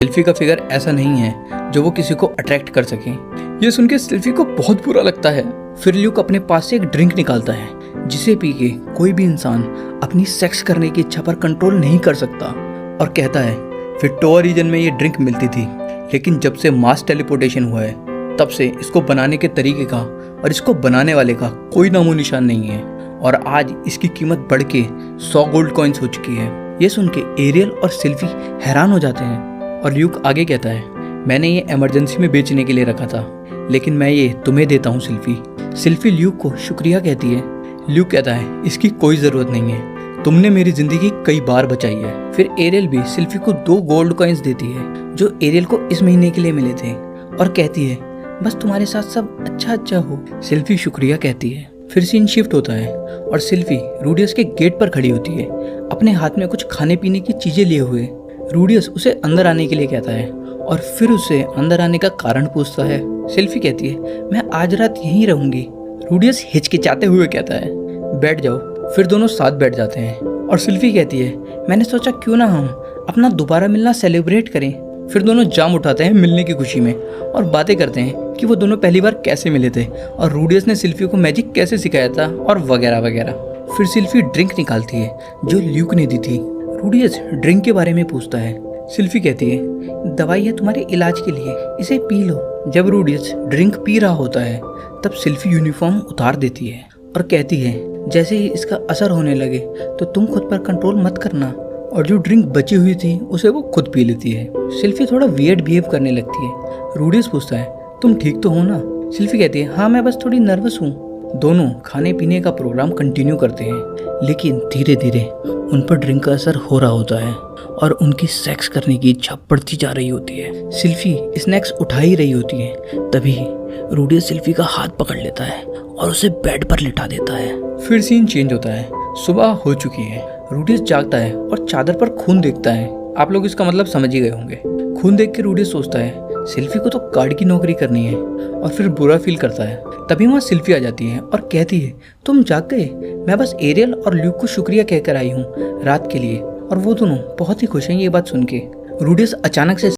Selfie का figure ऐसा नहीं है जो वो किसी को अट्रैक्ट कर सके। ये सुन के सेल्फी को बहुत बुरा लगता है। फिर ल्यूक अपने पास से एक ड्रिंक निकालता है जिसे पी के कोई भी इंसान अपनी सेक्स करने की इच्छा पर कंट्रोल नहीं कर सकता, और कहता है विक्टोरिया रीजन में ये ड्रिंक मिलती थी, लेकिन जब से मास टेलीपोर्टेशन हुआ है तब से इसको बनाने के तरीके का और इसको बनाने वाले का कोई नामो निशान नहीं है, और आज इसकी कीमत बढ़ के 100 गोल्ड कॉइन्स हो चुकी है। ये सुन के एरियल और सिल्फी हैरान हो जाते हैं, और ल्यूक आगे कहता है मैंने ये इमरजेंसी में बेचने के लिए रखा था, लेकिन मैं ये तुम्हें देता हूँ सिल्फी। सिल्फी ल्यूक को शुक्रिया कहती है। ल्यूक कहता है इसकी कोई ज़रूरत नहीं है, तुमने मेरी ज़िंदगी कई बार बचाई है। फिर एरियल भी सिल्फी को 2 गोल्ड कॉइन्स देती है जो एरियल को इस महीने के लिए मिले थे, और कहती है बस तुम्हारे साथ सब अच्छा हो। सिल्फी शुक्रिया कहती है। फिर सीन शिफ्ट होता है और सिल्फी रूडियस के गेट पर खड़ी होती है, अपने हाथ में कुछ खाने पीने की चीज़ें लिए हुए। रूडियस उसे अंदर आने के लिए कहता है और फिर उसे अंदर आने का कारण पूछता है। सिल्फी कहती है मैं आज रात यहीं रहूंगी। रूडियस हिचकिचाते हुए कहता है बैठ जाओ। फिर दोनों साथ बैठ जाते हैं और सिल्फी कहती है मैंने सोचा क्यों ना हम अपना दोबारा मिलना सेलिब्रेट करें। फिर दोनों जाम उठाते हैं मिलने की खुशी में और बातें करते हैं कि वो दोनों पहली बार कैसे मिले थे और रूडियस ने सिल्फी को मैजिक कैसे सिखाया था और वगैरह वगैरह। फिर सिल्फी ड्रिंक निकालती है जो ल्यूक ने दी थी। रूडियस ड्रिंक के बारे में पूछता है। सिल्फी कहती है दवाई है तुम्हारे इलाज के लिए, इसे पी लो। जब रूडियस ड्रिंक पी रहा होता है तब सिल्फी यूनिफॉर्म उतार देती है और कहती है जैसे ही इसका असर होने लगे तो तुम खुद पर कंट्रोल मत करना, और जो ड्रिंक बची हुई थी उसे वो खुद पी लेती है। सिल्फी थोड़ा वियर्ड बिहेव करने लगती है। रूडियस पूछता है तुम ठीक तो हो ना? सिल्फी कहती है हाँ मैं बस थोड़ी नर्वस हूँ। दोनों खाने पीने का प्रोग्राम कंटिन्यू करते हैं, लेकिन धीरे धीरे उन पर ड्रिंक का असर हो रहा होता है और उनकी सेक्स करने की इच्छा बढ़ती जा रही होती है। सिल्फी स्नैक्स उठा ही रही होती है, तभी रूडियस सिल्फी का हाथ पकड़ लेता है और उसे बेड पर लिटा देता है। फिर सीन चेंज होता है। सुबह हो चुकी है। रूडियस जागता है और चादर पर खून देखता है। आप लोग इसका मतलब समझ ही गए होंगे। खून देख के रूडियस सोचता है सिल्फी को तो गार्ड की नौकरी करनी है, और फिर बुरा फील करता है। तभी वहाँ सिल्फी आ जाती है और कहती है तुम जाग गए, मैं बस एरियल और ल्यूक को शुक्रिया कहकर आई हूँ रात के लिए। और वो दोनों बहुत ही खुश हैं ये बात सुन के। रूडियस अचानक से